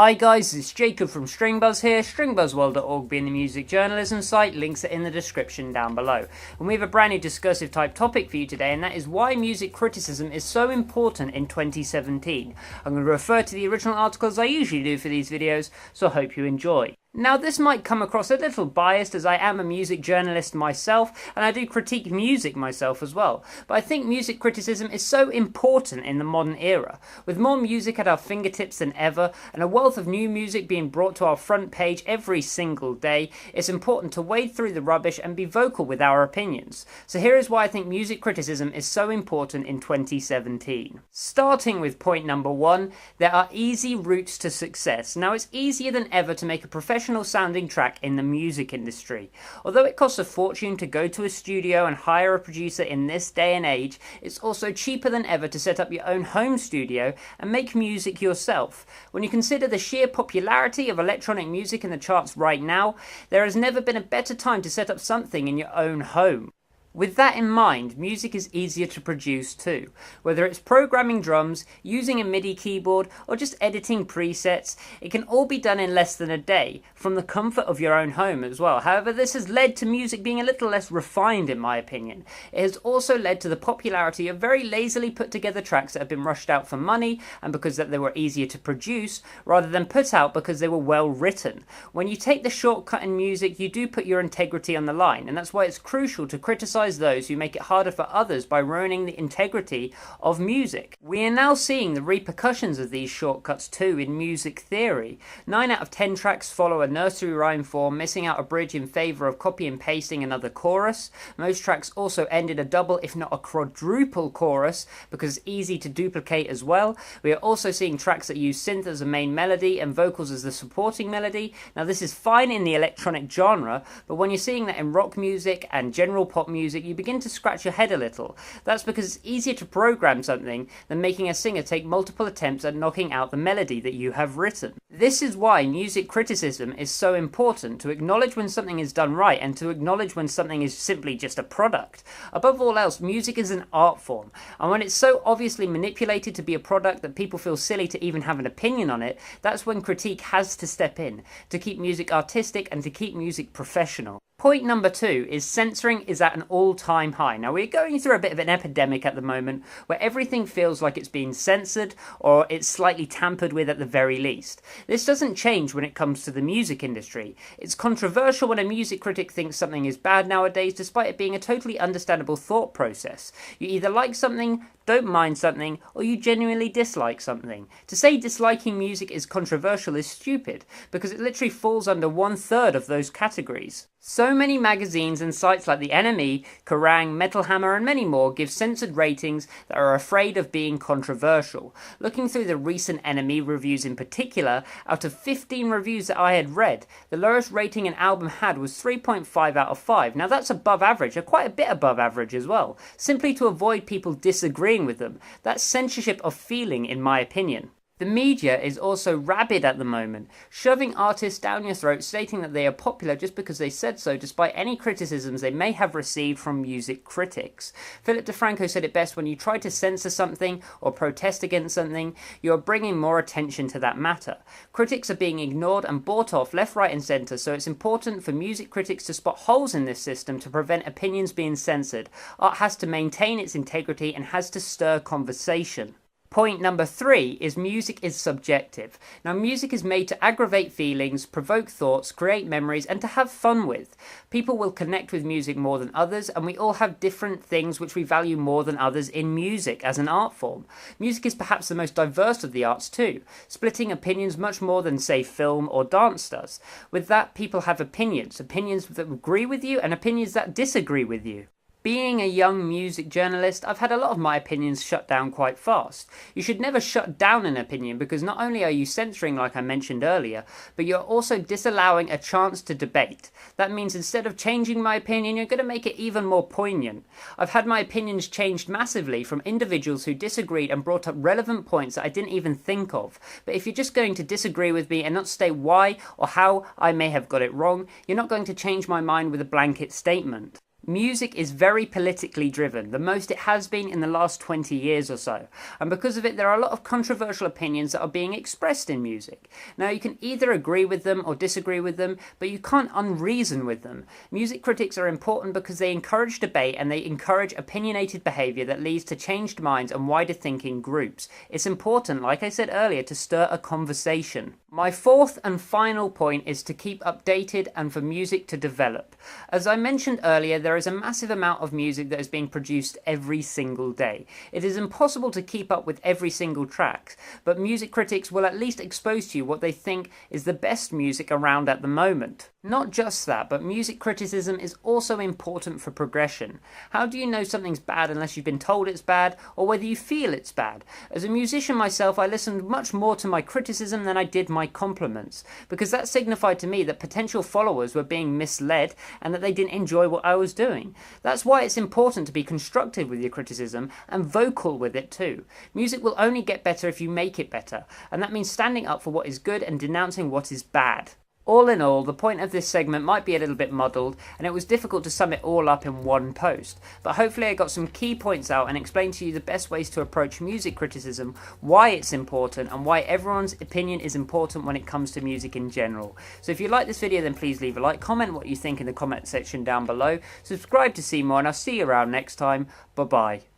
Hi guys, it's Jacob from Stringbuzz here, stringbuzzworld.org being the music journalism site, links are in the description down below. And we have a brand new discursive type topic for you today, and that is why music criticism is so important in 2017. I'm going to refer to the original article as I usually do for these videos, so I hope you enjoy. Now this might come across a little biased as I am a music journalist myself and I do critique music myself as well, but I think music criticism is so important in the modern era. With more music at our fingertips than ever and a wealth of new music being brought to our front page every single day, it's important to wade through the rubbish and be vocal with our opinions. So here is why I think music criticism is so important in 2017. Starting with point number 1, there are easy routes to success. Now it's easier than ever to make a professional sounding track in the music industry. Although it costs a fortune to go to a studio and hire a producer in this day and age, it's also cheaper than ever to set up your own home studio and make music yourself. When you consider the sheer popularity of electronic music in the charts right now, there has never been a better time to set up something in your own home. With that in mind, music is easier to produce too. Whether it's programming drums, using a MIDI keyboard, or just editing presets, it can all be done in less than a day, from the comfort of your own home as well. However, this has led to music being a little less refined in my opinion. It has also led to the popularity of very lazily put together tracks that have been rushed out for money and because that they were easier to produce, rather than put out because they were well written. When you take the shortcut in music, you do put your integrity on the line, and that's why it's crucial to criticize those who make it harder for others by ruining the integrity of music. We are now seeing the repercussions of these shortcuts too in music theory. 9 out of 10 tracks follow a nursery rhyme form, missing out a bridge in favour of copy and pasting another chorus. Most tracks also end in a double if not a quadruple chorus because it's easy to duplicate as well. We are also seeing tracks that use synth as a main melody and vocals as the supporting melody. Now this is fine in the electronic genre, but when you're seeing that in rock music and general pop music, you begin to scratch your head a little. That's because it's easier to program something than making a singer take multiple attempts at knocking out the melody that you have written. This is why music criticism is so important, to acknowledge when something is done right and to acknowledge when something is simply just a product. Above all else, music is an art form, and when it's so obviously manipulated to be a product that people feel silly to even have an opinion on it, that's when critique has to step in, to keep music artistic and to keep music professional. Point number 2 is censoring is at an all-time high. Now we're going through a bit of an epidemic at the moment where everything feels like it's being censored or it's slightly tampered with at the very least. This doesn't change when it comes to the music industry. It's controversial when a music critic thinks something is bad nowadays despite it being a totally understandable thought process. You either like something, don't mind something, or you genuinely dislike something. To say disliking music is controversial is stupid because it literally falls under 1/3 of those categories. So many magazines and sites like the NME, Kerrang, Metal Hammer and many more give censored ratings that are afraid of being controversial. Looking through the recent NME reviews in particular, out of 15 reviews that I had read, the lowest rating an album had was 3.5 out of 5. Now that's above average, or quite a bit above average as well, simply to avoid people disagreeing with them. That's censorship of feeling in my opinion. The media is also rabid at the moment, shoving artists down your throat stating that they are popular just because they said so despite any criticisms they may have received from music critics. Philip DeFranco said it best: when you try to censor something or protest against something, you are bringing more attention to that matter. Critics are being ignored and bought off left, right and centre, so it's important for music critics to spot holes in this system to prevent opinions being censored. Art has to maintain its integrity and has to stir conversation. Point number 3 is music is subjective. Now music is made to aggravate feelings, provoke thoughts, create memories and to have fun with. People will connect with music more than others, and we all have different things which we value more than others in music as an art form. Music is perhaps the most diverse of the arts too, splitting opinions much more than say film or dance does. With that, people have opinions that agree with you and opinions that disagree with you. Being a young music journalist, I've had a lot of my opinions shut down quite fast. You should never shut down an opinion because not only are you censoring like I mentioned earlier, but you're also disallowing a chance to debate. That means instead of changing my opinion, you're going to make it even more poignant. I've had my opinions changed massively from individuals who disagreed and brought up relevant points that I didn't even think of. But if you're just going to disagree with me and not state why or how I may have got it wrong, you're not going to change my mind with a blanket statement. Music is very politically driven, the most it has been in the last 20 years or so, and because of it there are a lot of controversial opinions that are being expressed in music. Now you can either agree with them or disagree with them, but you can't unreason with them. Music critics are important because they encourage debate and they encourage opinionated behaviour that leads to changed minds and wider thinking groups. It's important, like I said earlier, to stir a conversation. My fourth and final point is to keep updated and for music to develop. As I mentioned earlier, there is a massive amount of music that is being produced every single day. It is impossible to keep up with every single track, but music critics will at least expose to you what they think is the best music around at the moment. Not just that, but music criticism is also important for progression. How do you know something's bad unless you've been told it's bad, or whether you feel it's bad? As a musician myself, I listened much more to my criticism than I did my compliments, because that signified to me that potential followers were being misled and that they didn't enjoy what I was doing. That's why it's important to be constructive with your criticism and vocal with it too. Music will only get better if you make it better, and that means standing up for what is good and denouncing what is bad. All in all, the point of this segment might be a little bit muddled, and it was difficult to sum it all up in one post, but hopefully I got some key points out and explained to you the best ways to approach music criticism, why it's important, and why everyone's opinion is important when it comes to music in general. So if you like this video, then please leave a like, comment what you think in the comment section down below, subscribe to see more, and I'll see you around next time. Bye bye.